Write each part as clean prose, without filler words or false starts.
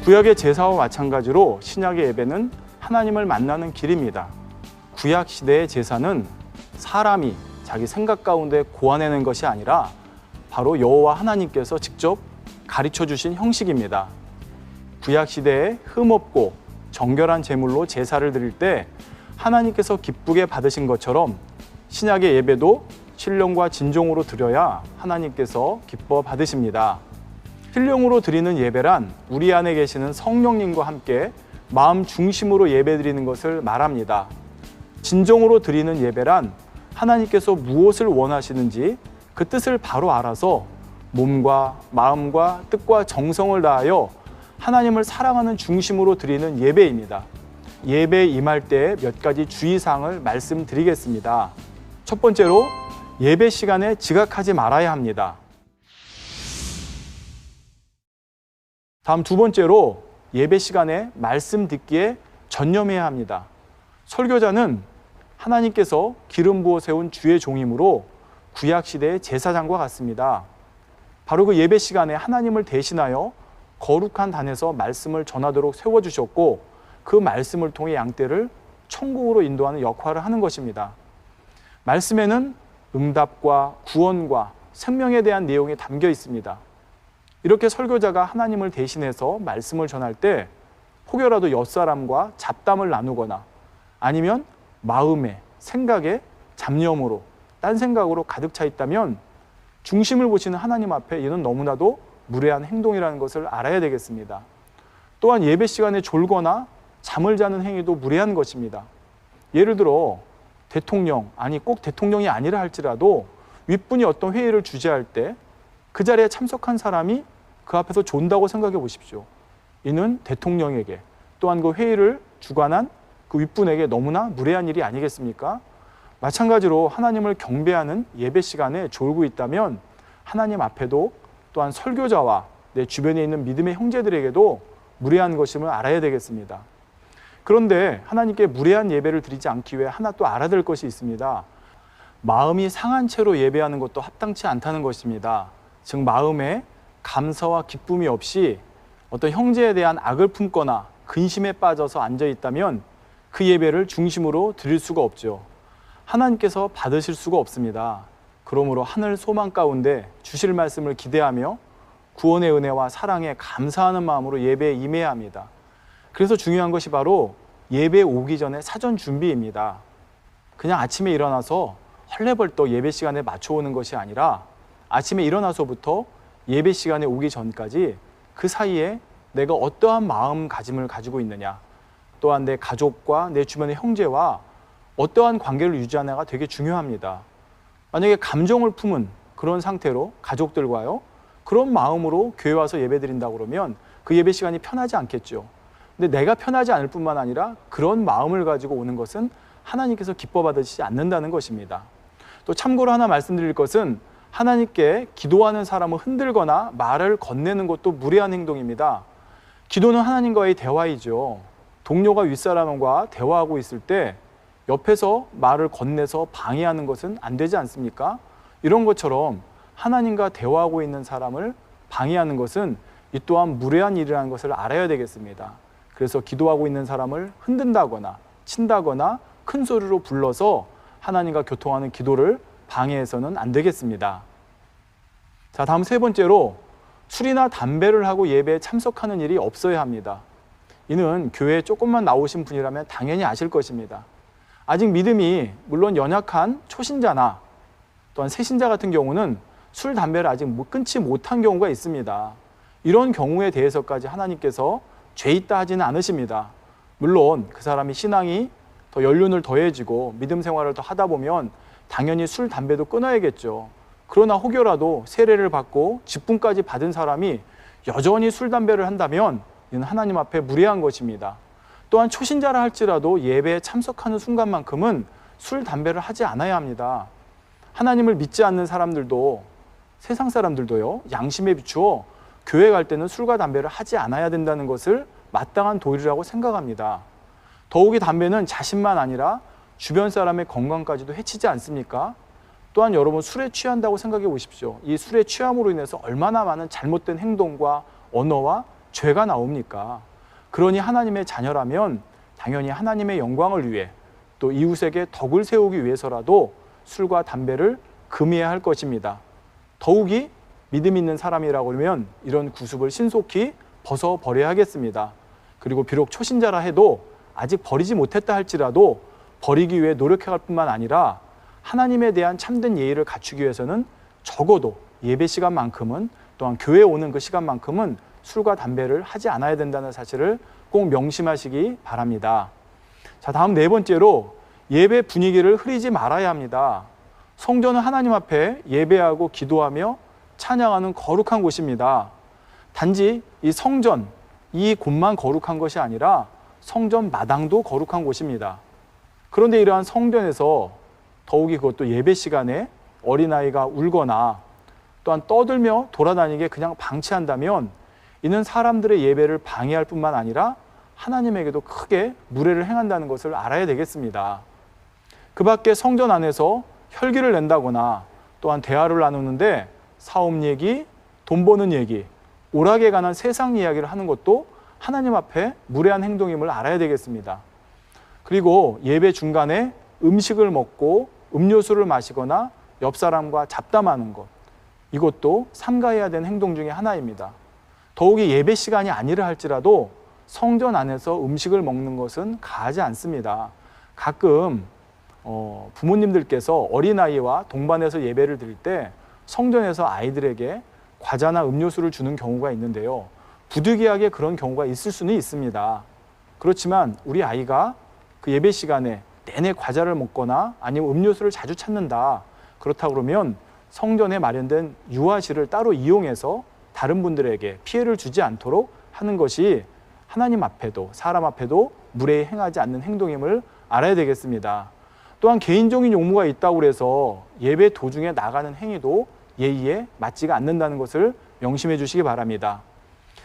구약의 제사와 마찬가지로 신약의 예배는 하나님을 만나는 길입니다. 구약 시대의 제사는 사람이 자기 생각 가운데 고안해낸 것이 아니라 바로 여호와 하나님께서 직접 가르쳐 주신 형식입니다. 구약 시대에 흠없고 정결한 제물로 제사를 드릴 때 하나님께서 기쁘게 받으신 것처럼 신약의 예배도 신령과 진정으로 드려야 하나님께서 기뻐 받으십니다. 신령으로 드리는 예배란 우리 안에 계시는 성령님과 함께 마음 중심으로 예배드리는 것을 말합니다. 진정으로 드리는 예배란 하나님께서 무엇을 원하시는지 그 뜻을 바로 알아서 몸과 마음과 뜻과 정성을 다하여 하나님을 사랑하는 중심으로 드리는 예배입니다. 예배에 임할 때 몇 가지 주의사항을 말씀드리겠습니다. 첫 번째로 예배 시간에 지각하지 말아야 합니다. 다음 두 번째로 예배 시간에 말씀 듣기에 전념해야 합니다. 설교자는 하나님께서 기름 부어 세운 주의 종이므로 구약시대의 제사장과 같습니다. 바로 그 예배 시간에 하나님을 대신하여 거룩한 단에서 말씀을 전하도록 세워주셨고 그 말씀을 통해 양떼를 천국으로 인도하는 역할을 하는 것입니다. 말씀에는 응답과 구원과 생명에 대한 내용이 담겨 있습니다. 이렇게 설교자가 하나님을 대신해서 말씀을 전할 때 혹여라도 옆사람과 잡담을 나누거나 아니면 마음에, 생각에 잡념으로, 딴 생각으로 가득 차 있다면 중심을 보시는 하나님 앞에 이는 너무나도 무례한 행동이라는 것을 알아야 되겠습니다. 또한 예배 시간에 졸거나 잠을 자는 행위도 무례한 것입니다. 예를 들어 대통령, 아니 꼭 대통령이 아니라 할지라도 윗분이 어떤 회의를 주재할 때 그 자리에 참석한 사람이 그 앞에서 존다고 생각해 보십시오. 이는 대통령에게 또한 그 회의를 주관한 그 윗분에게 너무나 무례한 일이 아니겠습니까? 마찬가지로 하나님을 경배하는 예배 시간에 졸고 있다면 하나님 앞에도 또한 설교자와 내 주변에 있는 믿음의 형제들에게도 무례한 것임을 알아야 되겠습니다. 그런데 하나님께 무례한 예배를 드리지 않기 위해 하나 또 알아야 될 것이 있습니다. 마음이 상한 채로 예배하는 것도 합당치 않다는 것입니다. 즉 마음에 감사와 기쁨이 없이 어떤 형제에 대한 악을 품거나 근심에 빠져서 앉아있다면 그 예배를 중심으로 드릴 수가 없죠. 하나님께서 받으실 수가 없습니다. 그러므로 하늘 소망 가운데 주실 말씀을 기대하며 구원의 은혜와 사랑에 감사하는 마음으로 예배에 임해야 합니다. 그래서 중요한 것이 바로 예배에 오기 전에 사전 준비입니다. 그냥 아침에 일어나서 헐레벌떡 예배 시간에 맞춰오는 것이 아니라 아침에 일어나서부터 예배 시간에 오기 전까지 그 사이에 내가 어떠한 마음가짐을 가지고 있느냐, 또한 내 가족과 내 주변의 형제와 어떠한 관계를 유지하느냐가 되게 중요합니다. 만약에 감정을 품은 그런 상태로 가족들과요, 그런 마음으로 교회 와서 예배 드린다고 그러면 그 예배 시간이 편하지 않겠죠. 근데 내가 편하지 않을 뿐만 아니라 그런 마음을 가지고 오는 것은 하나님께서 기뻐 받으시지 않는다는 것입니다. 또 참고로 하나 말씀드릴 것은 하나님께 기도하는 사람을 흔들거나 말을 건네는 것도 무례한 행동입니다. 기도는 하나님과의 대화이죠. 동료가 윗사람과 대화하고 있을 때 옆에서 말을 건네서 방해하는 것은 안 되지 않습니까? 이런 것처럼 하나님과 대화하고 있는 사람을 방해하는 것은 이 또한 무례한 일이라는 것을 알아야 되겠습니다. 그래서 기도하고 있는 사람을 흔든다거나 친다거나 큰 소리로 불러서 하나님과 교통하는 기도를 방해해서는 안 되겠습니다. 자, 다음 세 번째로 술이나 담배를 하고 예배에 참석하는 일이 없어야 합니다. 이는 교회에 조금만 나오신 분이라면 당연히 아실 것입니다. 아직 믿음이 물론 연약한 초신자나 또한 새신자 같은 경우는 술, 담배를 아직 끊지 못한 경우가 있습니다. 이런 경우에 대해서까지 하나님께서 죄 있다 하지는 않으십니다. 물론 그 사람이 신앙이 더 연륜을 더해지고 믿음 생활을 더 하다 보면 당연히 술, 담배도 끊어야겠죠. 그러나 혹여라도 세례를 받고 직분까지 받은 사람이 여전히 술, 담배를 한다면 이는 하나님 앞에 무례한 것입니다. 또한 초신자라 할지라도 예배에 참석하는 순간만큼은 술, 담배를 하지 않아야 합니다. 하나님을 믿지 않는 사람들도 세상 사람들도요, 양심에 비추어 교회 갈 때는 술과 담배를 하지 않아야 된다는 것을 마땅한 도리라고 생각합니다. 더욱이 담배는 자신만 아니라 주변 사람의 건강까지도 해치지 않습니까? 또한 여러분 술에 취한다고 생각해 보십시오. 이 술에 취함으로 인해서 얼마나 많은 잘못된 행동과 언어와 죄가 나옵니까? 그러니 하나님의 자녀라면 당연히 하나님의 영광을 위해 또 이웃에게 덕을 세우기 위해서라도 술과 담배를 금해야 할 것입니다. 더욱이 믿음 있는 사람이라고 하면 이런 구습을 신속히 벗어버려야 하겠습니다. 그리고 비록 초신자라 해도 아직 버리지 못했다 할지라도 버리기 위해 노력할 뿐만 아니라 하나님에 대한 참된 예의를 갖추기 위해서는 적어도 예배 시간만큼은, 또한 교회에 오는 그 시간만큼은 술과 담배를 하지 않아야 된다는 사실을 꼭 명심하시기 바랍니다. 자, 다음 네 번째로 예배 분위기를 흐리지 말아야 합니다. 성전은 하나님 앞에 예배하고 기도하며 찬양하는 거룩한 곳입니다. 단지 이 성전, 이 곳만 거룩한 것이 아니라 성전 마당도 거룩한 곳입니다. 그런데 이러한 성전에서 더욱이 그것도 예배 시간에 어린아이가 울거나 또한 떠들며 돌아다니게 그냥 방치한다면 이는 사람들의 예배를 방해할 뿐만 아니라 하나님에게도 크게 무례를 행한다는 것을 알아야 되겠습니다. 그 밖에 성전 안에서 혈기를 낸다거나 또한 대화를 나누는데 사업 얘기, 돈 버는 얘기, 오락에 관한 세상 이야기를 하는 것도 하나님 앞에 무례한 행동임을 알아야 되겠습니다. 그리고 예배 중간에 음식을 먹고 음료수를 마시거나 옆 사람과 잡담하는 것, 이것도 삼가해야 되는 행동 중에 하나입니다. 더욱이 예배 시간이 아니라 할지라도 성전 안에서 음식을 먹는 것은 가하지 않습니다. 가끔 부모님들께서 어린아이와 동반해서 예배를 드릴 때 성전에서 아이들에게 과자나 음료수를 주는 경우가 있는데요. 부득이하게 그런 경우가 있을 수는 있습니다. 그렇지만 우리 아이가 그 예배 시간에 내내 과자를 먹거나 아니면 음료수를 자주 찾는다, 그렇다 그러면 성전에 마련된 유아실을 따로 이용해서 다른 분들에게 피해를 주지 않도록 하는 것이 하나님 앞에도 사람 앞에도 무례히 행하지 않는 행동임을 알아야 되겠습니다. 또한 개인적인 용무가 있다고 해서 예배 도중에 나가는 행위도 예의에 맞지가 않는다는 것을 명심해 주시기 바랍니다.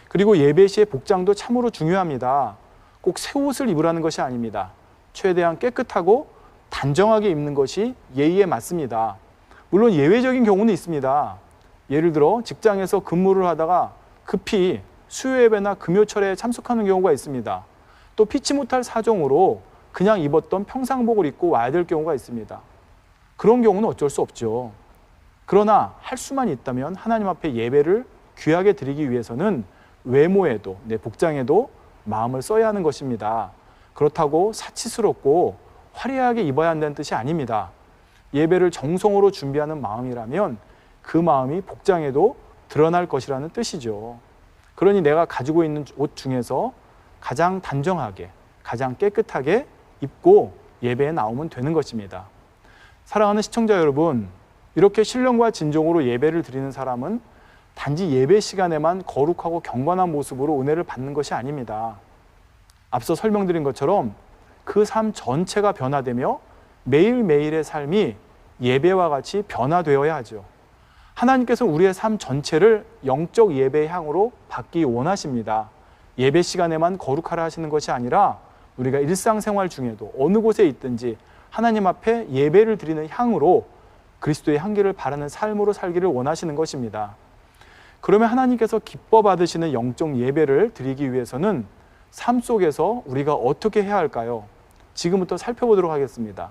그리고 예배 시의 복장도 참으로 중요합니다. 꼭 새 옷을 입으라는 것이 아닙니다. 최대한 깨끗하고 단정하게 입는 것이 예의에 맞습니다. 물론 예외적인 경우는 있습니다. 예를 들어 직장에서 근무를 하다가 급히 수요 예배나 금요철에 참석하는 경우가 있습니다. 또 피치 못할 사정으로 그냥 입었던 평상복을 입고 와야 될 경우가 있습니다. 그런 경우는 어쩔 수 없죠. 그러나 할 수만 있다면 하나님 앞에 예배를 귀하게 드리기 위해서는 외모에도, 내 복장에도 마음을 써야 하는 것입니다. 그렇다고 사치스럽고 화려하게 입어야 한다는 뜻이 아닙니다. 예배를 정성으로 준비하는 마음이라면 그 마음이 복장에도 드러날 것이라는 뜻이죠. 그러니 내가 가지고 있는 옷 중에서 가장 단정하게, 가장 깨끗하게 입고 예배에 나오면 되는 것입니다. 사랑하는 시청자 여러분, 이렇게 신령과 진정으로 예배를 드리는 사람은 단지 예배 시간에만 거룩하고 경건한 모습으로 은혜를 받는 것이 아닙니다. 앞서 설명드린 것처럼 그 삶 전체가 변화되며 매일매일의 삶이 예배와 같이 변화되어야 하죠. 하나님께서 우리의 삶 전체를 영적 예배의 향으로 받기 원하십니다. 예배 시간에만 거룩하라 하시는 것이 아니라 우리가 일상생활 중에도 어느 곳에 있든지 하나님 앞에 예배를 드리는 향으로 그리스도의 향기를 바라는 삶으로 살기를 원하시는 것입니다. 그러면 하나님께서 기뻐 받으시는 영적 예배를 드리기 위해서는 삶 속에서 우리가 어떻게 해야 할까요? 지금부터 살펴보도록 하겠습니다.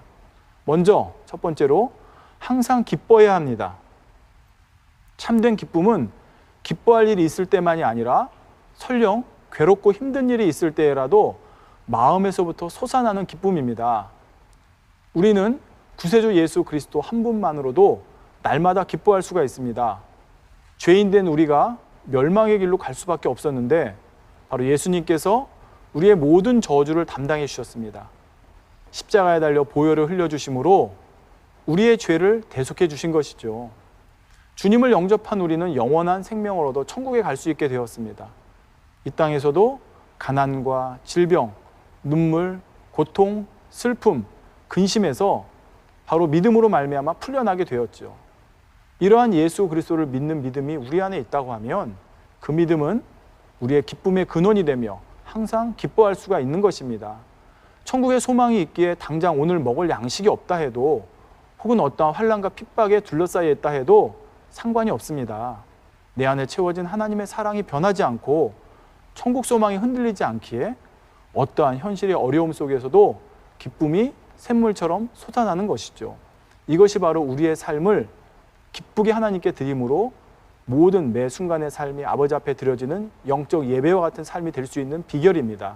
먼저 첫 번째로 항상 기뻐해야 합니다. 참된 기쁨은 기뻐할 일이 있을 때만이 아니라 설령 괴롭고 힘든 일이 있을 때라도 마음에서부터 솟아나는 기쁨입니다. 우리는 구세주 예수 그리스도 한 분만으로도 날마다 기뻐할 수가 있습니다. 죄인된 우리가 멸망의 길로 갈 수밖에 없었는데 바로 예수님께서 우리의 모든 저주를 담당해 주셨습니다. 십자가에 달려 보혈을 흘려주심으로 우리의 죄를 대속해 주신 것이죠. 주님을 영접한 우리는 영원한 생명을 얻어 천국에 갈 수 있게 되었습니다. 이 땅에서도 가난과 질병, 눈물, 고통, 슬픔, 근심에서 바로 믿음으로 말미암아 풀려나게 되었죠. 이러한 예수 그리스도를 믿는 믿음이 우리 안에 있다고 하면 그 믿음은 우리의 기쁨의 근원이 되며 항상 기뻐할 수가 있는 것입니다. 천국에 소망이 있기에 당장 오늘 먹을 양식이 없다 해도 혹은 어떠한 환난과 핍박에 둘러싸여 있다 해도 상관이 없습니다. 내 안에 채워진 하나님의 사랑이 변하지 않고 천국 소망이 흔들리지 않기에 어떠한 현실의 어려움 속에서도 기쁨이 샘물처럼 솟아나는 것이죠. 이것이 바로 우리의 삶을 기쁘게 하나님께 드림으로 모든 매 순간의 삶이 아버지 앞에 드려지는 영적 예배와 같은 삶이 될 수 있는 비결입니다.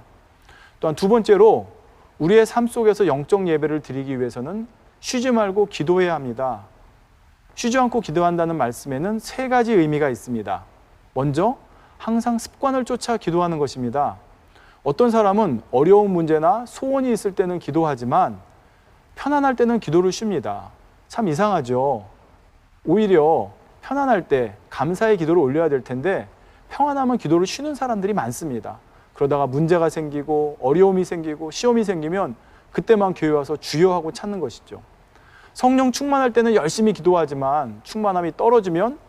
또한 두 번째로 우리의 삶 속에서 영적 예배를 드리기 위해서는 쉬지 말고 기도해야 합니다. 쉬지 않고 기도한다는 말씀에는 세 가지 의미가 있습니다. 먼저 항상 습관을 쫓아 기도하는 것입니다. 어떤 사람은 어려운 문제나 소원이 있을 때는 기도하지만 편안할 때는 기도를 쉽니다. 참 이상하죠. 오히려 편안할 때 감사의 기도를 올려야 될 텐데 평안하면 기도를 쉬는 사람들이 많습니다. 그러다가 문제가 생기고 어려움이 생기고 시험이 생기면 그때만 교회 와서 주여 하고 찾는 것이죠. 성령 충만할 때는 열심히 기도하지만 충만함이 떨어지면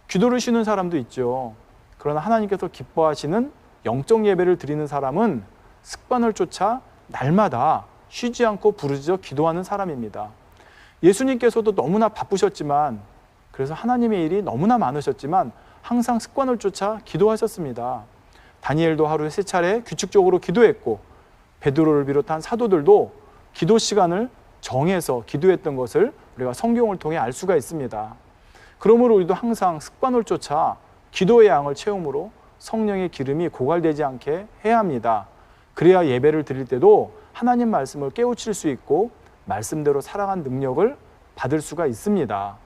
기도를 쉬는 사람도 있죠. 그러나 하나님께서 기뻐하시는 영적 예배를 드리는 사람은 습관을 쫓아 날마다 쉬지 않고 부르짖어 기도하는 사람입니다. 예수님께서도 너무나 바쁘셨지만, 그래서 하나님의 일이 너무나 많으셨지만 항상 습관을 쫓아 기도하셨습니다. 다니엘도 하루에 3차례 규칙적으로 기도했고, 베드로를 비롯한 사도들도 기도 시간을 정해서 기도했던 것을 우리가 성경을 통해 알 수가 있습니다. 그러므로 우리도 항상 습관을 쫓아 기도의 양을 채움으로 성령의 기름이 고갈되지 않게 해야 합니다. 그래야 예배를 드릴 때도 하나님 말씀을 깨우칠 수 있고 말씀대로 살아간 능력을 받을 수가 있습니다.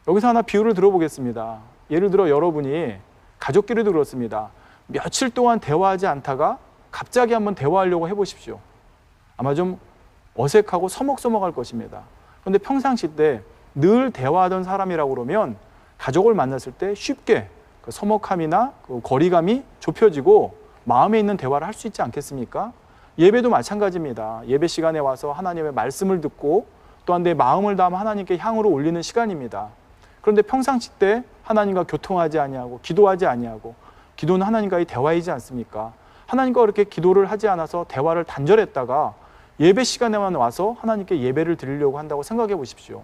여기서 하나 비유를 들어보겠습니다. 예를 들어 여러분이 가족끼리도 그렇습니다. 며칠 동안 대화하지 않다가 갑자기 한번 대화하려고 해보십시오. 아마 좀 어색하고 서먹서먹할 것입니다. 그런데 평상시 때 늘 대화하던 사람이라고 그러면 가족을 만났을 때 쉽게 그 서먹함이나 그 거리감이 좁혀지고 마음에 있는 대화를 할 수 있지 않겠습니까? 예배도 마찬가지입니다. 예배 시간에 와서 하나님의 말씀을 듣고 또한 내 마음을 담아 하나님께 향으로 올리는 시간입니다. 그런데 평상시 때 하나님과 교통하지 아니하고 기도하지 아니하고, 기도는 하나님과의 대화이지 않습니까? 하나님과 그렇게 기도를 하지 않아서 대화를 단절했다가 예배 시간에만 와서 하나님께 예배를 드리려고 한다고 생각해 보십시오.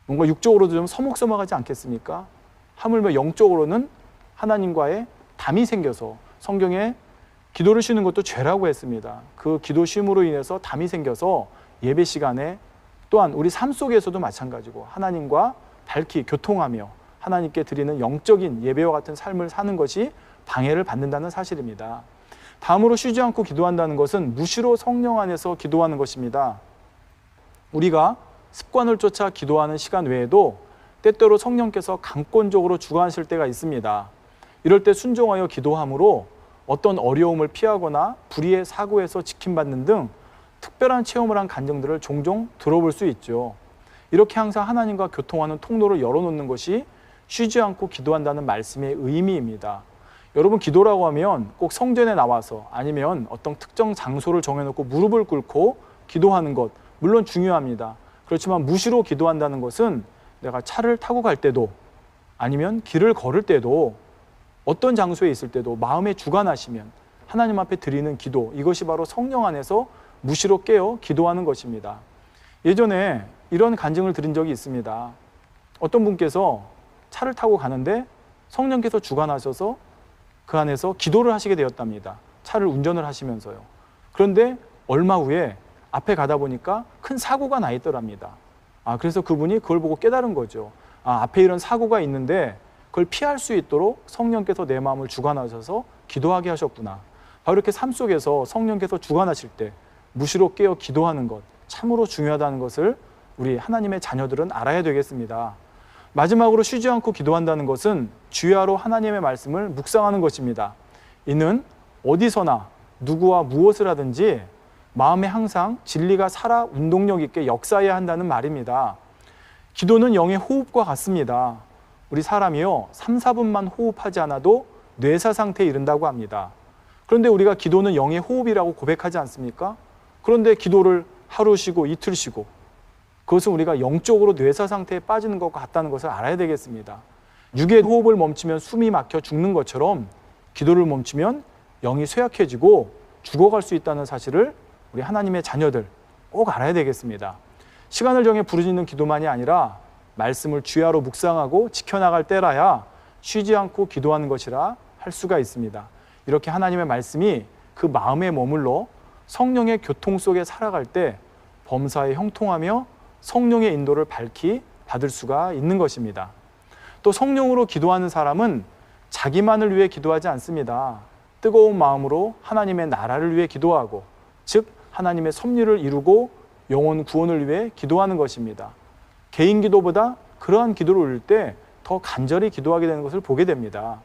뭔가 육적으로도 좀 서먹서먹하지 않겠습니까? 하물며 영적으로는 하나님과의 담이 생겨서, 성경에 기도를 쉬는 것도 죄라고 했습니다. 그 기도 쉼으로 인해서 담이 생겨서 예배 시간에, 또한 우리 삶 속에서도 마찬가지고 하나님과 밝히 교통하며 하나님께 드리는 영적인 예배와 같은 삶을 사는 것이 방해를 받는다는 사실입니다. 다음으로 쉬지 않고 기도한다는 것은 무시로 성령 안에서 기도하는 것입니다. 우리가 습관을 쫓아 기도하는 시간 외에도 때때로 성령께서 강권적으로 주관하실 때가 있습니다. 이럴 때 순종하여 기도함으로 어떤 어려움을 피하거나 불의의 사고에서 지킴받는 등 특별한 체험을 한 간증들을 종종 들어볼 수 있죠. 이렇게 항상 하나님과 교통하는 통로를 열어놓는 것이 쉬지 않고 기도한다는 말씀의 의미입니다. 여러분, 기도라고 하면 꼭 성전에 나와서 아니면 어떤 특정 장소를 정해놓고 무릎을 꿇고 기도하는 것, 물론 중요합니다. 그렇지만 무시로 기도한다는 것은 내가 차를 타고 갈 때도 아니면 길을 걸을 때도 어떤 장소에 있을 때도 마음에 주관하시면 하나님 앞에 드리는 기도, 이것이 바로 성령 안에서 무시로 깨어 기도하는 것입니다. 예전에 이런 간증을 들은 적이 있습니다. 어떤 분께서 차를 타고 가는데 성령께서 주관하셔서 그 안에서 기도를 하시게 되었답니다. 차를 운전을 하시면서요. 그런데 얼마 후에 앞에 가다 보니까 큰 사고가 나 있더랍니다. 그래서 그분이 그걸 보고 깨달은 거죠. 앞에 이런 사고가 있는데 그걸 피할 수 있도록 성령께서 내 마음을 주관하셔서 기도하게 하셨구나. 바로 이렇게 삶 속에서 성령께서 주관하실 때 무시로 깨어 기도하는 것, 참으로 중요하다는 것을 우리 하나님의 자녀들은 알아야 되겠습니다. 마지막으로 쉬지 않고 기도한다는 것은 주야로 하나님의 말씀을 묵상하는 것입니다. 이는 어디서나 누구와 무엇을 하든지 마음에 항상 진리가 살아 운동력 있게 역사해야 한다는 말입니다. 기도는 영의 호흡과 같습니다. 우리 사람이요 3, 4분만 호흡하지 않아도 뇌사 상태에 이른다고 합니다. 그런데 우리가 기도는 영의 호흡이라고 고백하지 않습니까? 그런데 기도를 하루 쉬고 이틀 쉬고, 그것은 우리가 영적으로 뇌사 상태에 빠지는 것과 같다는 것을 알아야 되겠습니다. 육의 호흡을 멈추면 숨이 막혀 죽는 것처럼 기도를 멈추면 영이 쇠약해지고 죽어갈 수 있다는 사실을 우리 하나님의 자녀들 꼭 알아야 되겠습니다. 시간을 정해 부르짖는 기도만이 아니라 말씀을 주야로 묵상하고 지켜나갈 때라야 쉬지 않고 기도하는 것이라 할 수가 있습니다. 이렇게 하나님의 말씀이 그 마음에 머물러 성령의 교통 속에 살아갈 때 범사에 형통하며 성령의 인도를 밝히 받을 수가 있는 것입니다. 또 성령으로 기도하는 사람은 자기만을 위해 기도하지 않습니다. 뜨거운 마음으로 하나님의 나라를 위해 기도하고, 즉 하나님의 섭리를 이루고 영혼 구원을 위해 기도하는 것입니다. 개인 기도보다 그러한 기도를 올릴 때 더 간절히 기도하게 되는 것을 보게 됩니다.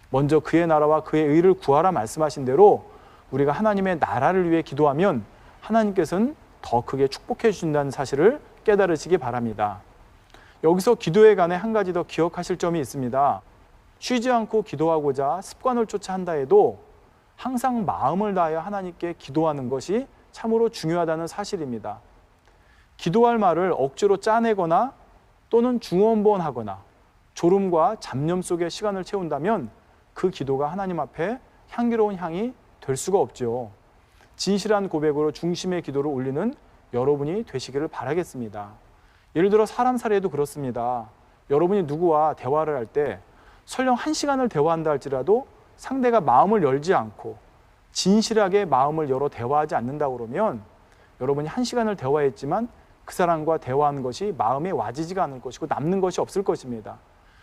먼저 그의 나라와 그의 의를 구하라 말씀하신 대로 우리가 하나님의 나라를 위해 기도하면 하나님께서는 더 크게 축복해 주신다는 사실을 깨달으시기 바랍니다. 여기서 기도에 관해 한 가지 더 기억하실 점이 있습니다. 쉬지 않고 기도하고자 습관을 쫓아 한다 해도 항상 마음을 다하여 하나님께 기도하는 것이 참으로 중요하다는 사실입니다. 기도할 말을 억지로 짜내거나 또는 중언부언하거나 졸음과 잡념 속에 시간을 채운다면 그 기도가 하나님 앞에 향기로운 향이 될 수가 없죠. 진실한 고백으로 중심의 기도를 올리는 여러분이 되시기를 바라겠습니다. 예를 들어 사람 사례도 그렇습니다. 여러분이 누구와 대화를 할 때 설령 1시간을 대화한다 할지라도 상대가 마음을 열지 않고 진실하게 마음을 열어 대화하지 않는다 그러면 여러분이 1시간을 대화했지만 그 사람과 대화하는 것이 마음에 와지지가 않을 것이고 남는 것이 없을 것입니다.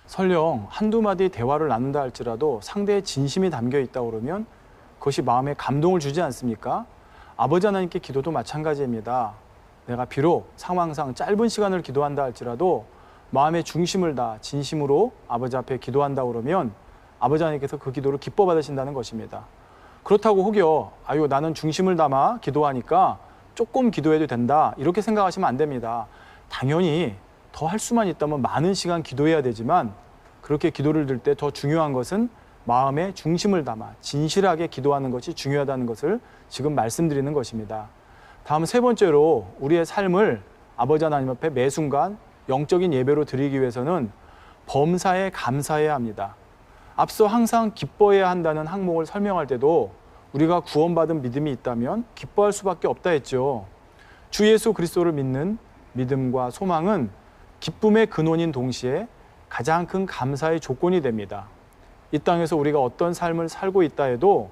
설령 한두 마디 대화를 나눈다 할지라도 상대의 진심이 담겨 있다 그러면 그것이 마음에 감동을 주지 않습니까? 아버지 하나님께 기도도 마찬가지입니다. 내가 비록 상황상 짧은 시간을 기도한다 할지라도 마음의 중심을 다 진심으로 아버지 앞에 기도한다 그러면 아버지 하나님께서 그 기도를 기뻐 받으신다는 것입니다. 그렇다고 혹여 나는 중심을 담아 기도하니까 조금 기도해도 된다 이렇게 생각하시면 안 됩니다. 당연히 더 할 수만 있다면 많은 시간 기도해야 되지만 그렇게 기도를 들 때 더 중요한 것은 마음의 중심을 담아 진실하게 기도하는 것이 중요하다는 것을 지금 말씀드리는 것입니다. 다음 세 번째로 우리의 삶을 아버지 하나님 앞에 매 순간 영적인 예배로 드리기 위해서는 범사에 감사해야 합니다. 앞서 항상 기뻐해야 한다는 항목을 설명할 때도 우리가 구원받은 믿음이 있다면 기뻐할 수밖에 없다 했죠. 주 예수 그리스도를 믿는 믿음과 소망은 기쁨의 근원인 동시에 가장 큰 감사의 조건이 됩니다. 이 땅에서 우리가 어떤 삶을 살고 있다 해도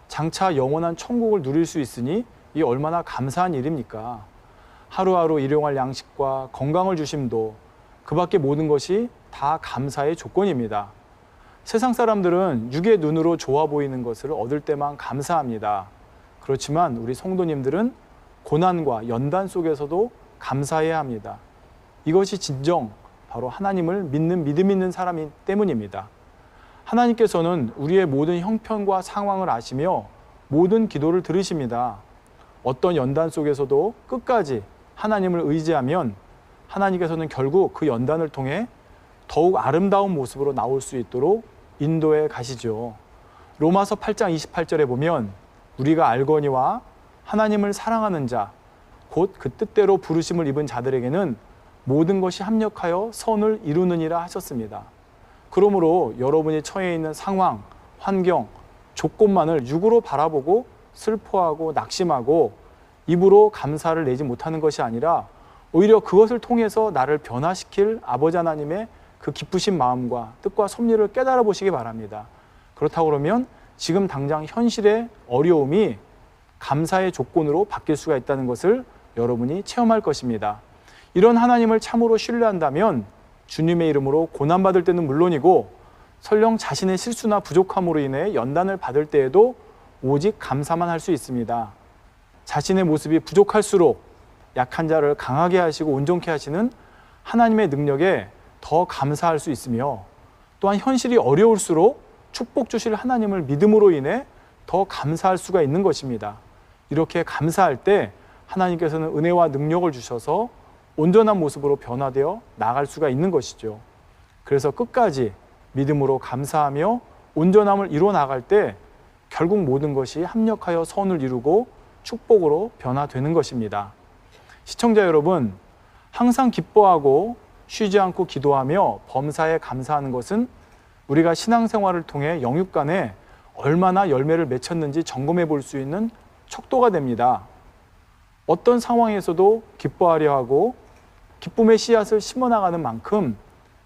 장차 영원한 천국을 누릴 수 있으니 이 얼마나 감사한 일입니까? 하루하루 일용할 양식과 건강을 주심도 그 밖의 모든 것이 다 감사의 조건입니다. 세상 사람들은 육의 눈으로 좋아 보이는 것을 얻을 때만 감사합니다. 그렇지만 우리 성도님들은 고난과 연단 속에서도 감사해야 합니다. 이것이 진정 바로 하나님을 믿는 믿음 있는 사람이기 때문입니다. 하나님께서는 우리의 모든 형편과 상황을 아시며 모든 기도를 들으십니다. 어떤 연단 속에서도 끝까지 하나님을 의지하면 하나님께서는 결국 그 연단을 통해 더욱 아름다운 모습으로 나올 수 있도록 인도해 가시죠. 로마서 8장 28절에 보면 우리가 알거니와 하나님을 사랑하는 자, 곧 그 뜻대로 부르심을 입은 자들에게는 모든 것이 합력하여 선을 이루느니라 하셨습니다. 그러므로 여러분이 처해 있는 상황, 환경, 조건만을 육으로 바라보고 슬퍼하고 낙심하고 입으로 감사를 내지 못하는 것이 아니라 오히려 그것을 통해서 나를 변화시킬 아버지 하나님의 그 기쁘신 마음과 뜻과 섭리를 깨달아 보시기 바랍니다. 그렇다고 그러면 지금 당장 현실의 어려움이 감사의 조건으로 바뀔 수가 있다는 것을 여러분이 체험할 것입니다. 이런 하나님을 참으로 신뢰한다면 주님의 이름으로 고난받을 때는 물론이고 설령 자신의 실수나 부족함으로 인해 연단을 받을 때에도 오직 감사만 할 수 있습니다. 자신의 모습이 부족할수록 약한 자를 강하게 하시고 온전케 하시는 하나님의 능력에 더 감사할 수 있으며 또한 현실이 어려울수록 축복 주실 하나님을 믿음으로 인해 더 감사할 수가 있는 것입니다. 이렇게 감사할 때 하나님께서는 은혜와 능력을 주셔서 온전한 모습으로 변화되어 나갈 수가 있는 것이죠. 그래서 끝까지 믿음으로 감사하며 온전함을 이루어 나갈 때 결국 모든 것이 합력하여 선을 이루고 축복으로 변화되는 것입니다. 시청자 여러분, 항상 기뻐하고 쉬지 않고 기도하며 범사에 감사하는 것은 우리가 신앙생활을 통해 영육 간에 얼마나 열매를 맺혔는지 점검해 볼 수 있는 척도가 됩니다. 어떤 상황에서도 기뻐하려 하고 기쁨의 씨앗을 심어나가는 만큼,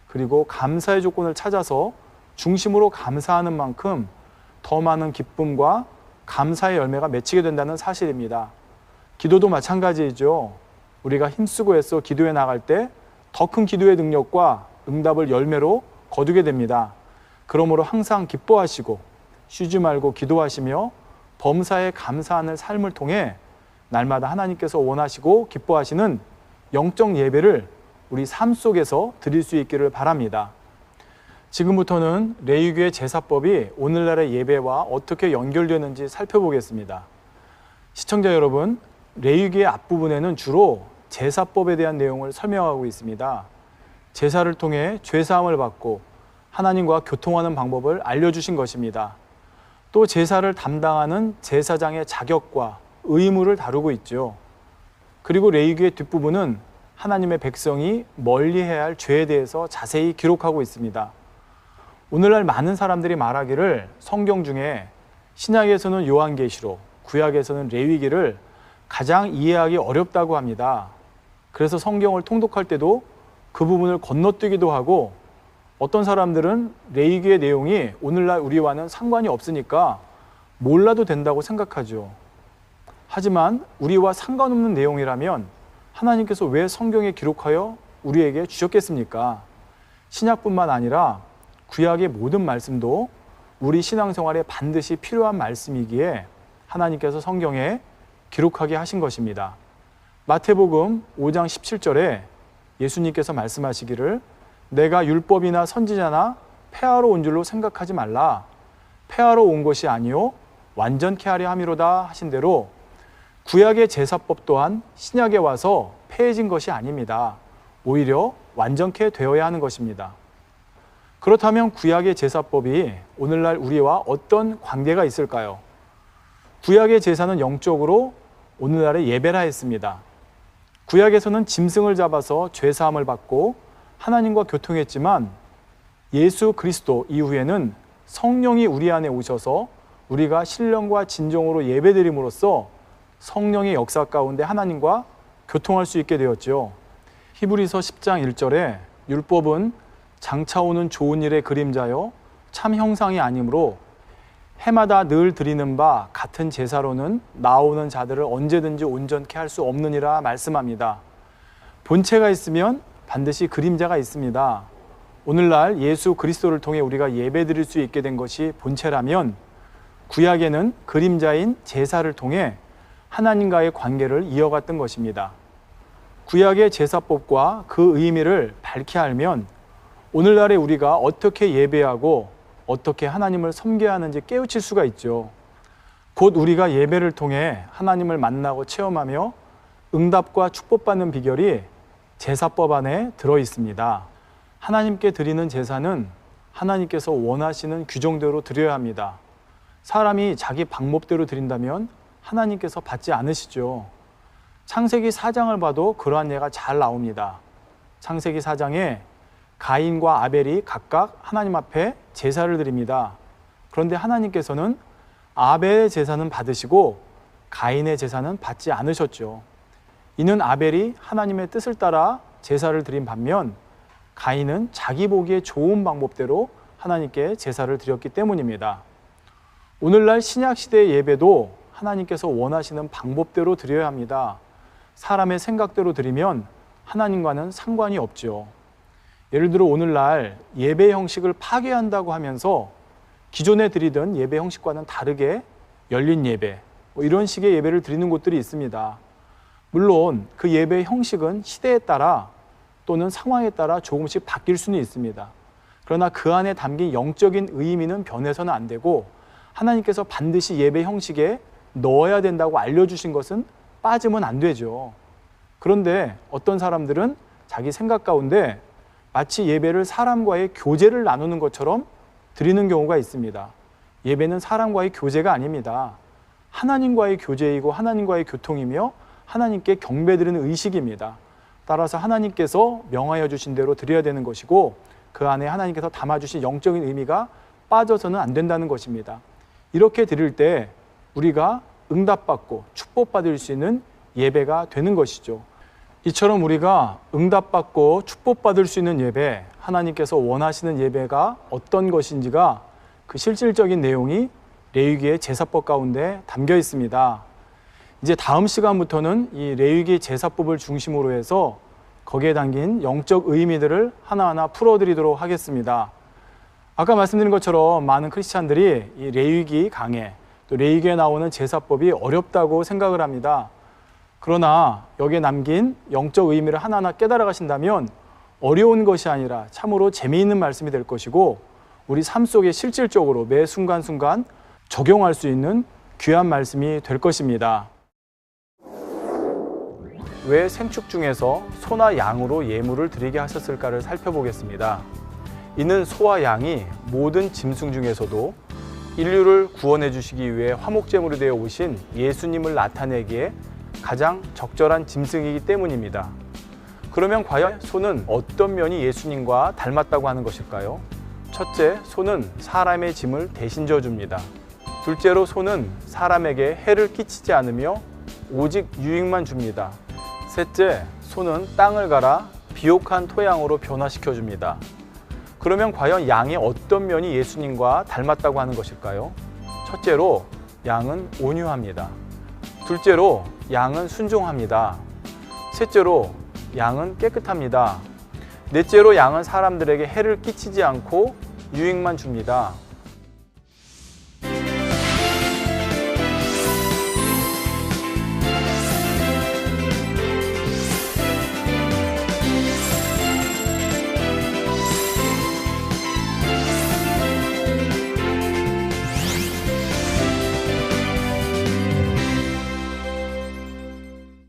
그리고 감사의 조건을 찾아서 중심으로 감사하는 만큼 더 많은 기쁨과 감사의 열매가 맺히게 된다는 사실입니다. 기도도 마찬가지이죠. 우리가 힘쓰고 애써 기도해 나갈 때 더 큰 기도의 능력과 응답을 열매로 거두게 됩니다. 그러므로 항상 기뻐하시고 쉬지 말고 기도하시며 범사에 감사하는 삶을 통해 날마다 하나님께서 원하시고 기뻐하시는 영적 예배를 우리 삶 속에서 드릴 수 있기를 바랍니다. 지금부터는 레위기의 제사법이 오늘날의 예배와 어떻게 연결되는지 살펴보겠습니다. 시청자 여러분, 레위기의 앞부분에는 주로 제사법에 대한 내용을 설명하고 있습니다. 제사를 통해 죄사함을 받고 하나님과 교통하는 방법을 알려주신 것입니다. 또 제사를 담당하는 제사장의 자격과 의무를 다루고 있죠. 그리고 레위기의 뒷부분은 하나님의 백성이 멀리해야 할 죄에 대해서 자세히 기록하고 있습니다. 오늘날 많은 사람들이 말하기를 성경 중에 신약에서는 요한계시록, 구약에서는 레위기를 가장 이해하기 어렵다고 합니다. 그래서 성경을 통독할 때도 그 부분을 건너뛰기도 하고 어떤 사람들은 레위기의 내용이 오늘날 우리와는 상관이 없으니까 몰라도 된다고 생각하죠. 하지만 우리와 상관없는 내용이라면 하나님께서 왜 성경에 기록하여 우리에게 주셨겠습니까? 신약뿐만 아니라 구약의 모든 말씀도 우리 신앙생활에 반드시 필요한 말씀이기에 하나님께서 성경에 기록하게 하신 것입니다. 마태복음 5장 17절에 예수님께서 말씀하시기를 내가 율법이나 선지자나 폐하러 온 줄로 생각하지 말라. 폐하러 온 것이 아니요 완전케 하려 함이로다 하신 대로 구약의 제사법 또한 신약에 와서 폐해진 것이 아닙니다. 오히려 완전케 되어야 하는 것입니다. 그렇다면 구약의 제사법이 오늘날 우리와 어떤 관계가 있을까요? 구약의 제사는 영적으로 오늘날의 예배라 했습니다. 구약에서는 짐승을 잡아서 죄사함을 받고 하나님과 교통했지만 예수 그리스도 이후에는 성령이 우리 안에 오셔서 우리가 신령과 진정으로 예배드림으로써 성령의 역사 가운데 하나님과 교통할 수 있게 되었죠. 히브리서 10장 1절에 율법은 장차 오는 좋은 일의 그림자요 참 형상이 아니므로 해마다 늘 드리는 바 같은 제사로는 나오는 자들을 언제든지 온전케 할 수 없느니라 말씀합니다. 본체가 있으면 반드시 그림자가 있습니다. 오늘날 예수 그리스도를 통해 우리가 예배드릴 수 있게 된 것이 본체라면 구약에는 그림자인 제사를 통해 하나님과의 관계를 이어갔던 것입니다. 구약의 제사법과 그 의미를 밝히 알면 오늘날의 우리가 어떻게 예배하고 어떻게 하나님을 섬겨야 하는지 깨우칠 수가 있죠. 곧 우리가 예배를 통해 하나님을 만나고 체험하며 응답과 축복받는 비결이 제사법 안에 들어 있습니다. 하나님께 드리는 제사는 하나님께서 원하시는 규정대로 드려야 합니다. 사람이 자기 방법대로 드린다면 하나님께서 받지 않으시죠. 창세기 4장을 봐도 그러한 예가 잘 나옵니다. 창세기 4장에 가인과 아벨이 각각 하나님 앞에 제사를 드립니다. 그런데 하나님께서는 아벨의 제사는 받으시고 가인의 제사는 받지 않으셨죠. 이는 아벨이 하나님의 뜻을 따라 제사를 드린 반면 가인은 자기 보기에 좋은 방법대로 하나님께 제사를 드렸기 때문입니다. 오늘날 신약시대의 예배도 하나님께서 원하시는 방법대로 드려야 합니다. 사람의 생각대로 드리면 하나님과는 상관이 없죠. 예를 들어 오늘날 예배 형식을 파괴한다고 하면서 기존에 드리던 예배 형식과는 다르게 열린 예배, 이런 식의 예배를 드리는 곳들이 있습니다. 물론 그 예배 형식은 시대에 따라 또는 상황에 따라 조금씩 바뀔 수는 있습니다. 그러나 그 안에 담긴 영적인 의미는 변해서는 안 되고 하나님께서 반드시 예배 형식에 넣어야 된다고 알려주신 것은 빠지면 안 되죠. 그런데 어떤 사람들은 자기 생각 가운데 마치 예배를 사람과의 교제를 나누는 것처럼 드리는 경우가 있습니다. 예배는 사람과의 교제가 아닙니다. 하나님과의 교제이고 하나님과의 교통이며 하나님께 경배드리는 의식입니다. 따라서 하나님께서 명하여 주신 대로 드려야 되는 것이고 그 안에 하나님께서 담아주신 영적인 의미가 빠져서는 안 된다는 것입니다. 이렇게 드릴 때 우리가 응답받고 축복받을 수 있는 예배가 되는 것이죠. 이처럼 우리가 응답받고 축복받을 수 있는 예배, 하나님께서 원하시는 예배가 어떤 것인지가 그 실질적인 내용이 레위기의 제사법 가운데 담겨 있습니다. 이제 다음 시간부터는 이 레위기 제사법을 중심으로 해서 거기에 담긴 영적 의미들을 하나하나 풀어드리도록 하겠습니다. 아까 말씀드린 것처럼 많은 크리스찬들이 이 레위기 강해, 또 레위기에 나오는 제사법이 어렵다고 생각을 합니다. 그러나 여기에 남긴 영적 의미를 하나하나 깨달아 가신다면 어려운 것이 아니라 참으로 재미있는 말씀이 될 것이고 우리 삶 속에 실질적으로 매 순간순간 적용할 수 있는 귀한 말씀이 될 것입니다. 왜 생축 중에서 소나 양으로 예물을 드리게 하셨을까를 살펴보겠습니다. 이는 소와 양이 모든 짐승 중에서도 인류를 구원해 주시기 위해 화목제물이 되어 오신 예수님을 나타내기에 가장 적절한 짐승이기 때문입니다. 그러면 과연 소는 어떤 면이 예수님과 닮았다고 하는 것일까요? 첫째, 소는 사람의 짐을 대신 져줍니다. 둘째로 소는 사람에게 해를 끼치지 않으며 오직 유익만 줍니다. 셋째, 소는 땅을 갈아 비옥한 토양으로 변화시켜 줍니다. 그러면 과연 양의 어떤 면이 예수님과 닮았다고 하는 것일까요? 첫째로, 양은 온유합니다. 둘째로, 양은 순종합니다. 셋째로, 양은 깨끗합니다. 넷째로, 양은 사람들에게 해를 끼치지 않고 유익만 줍니다.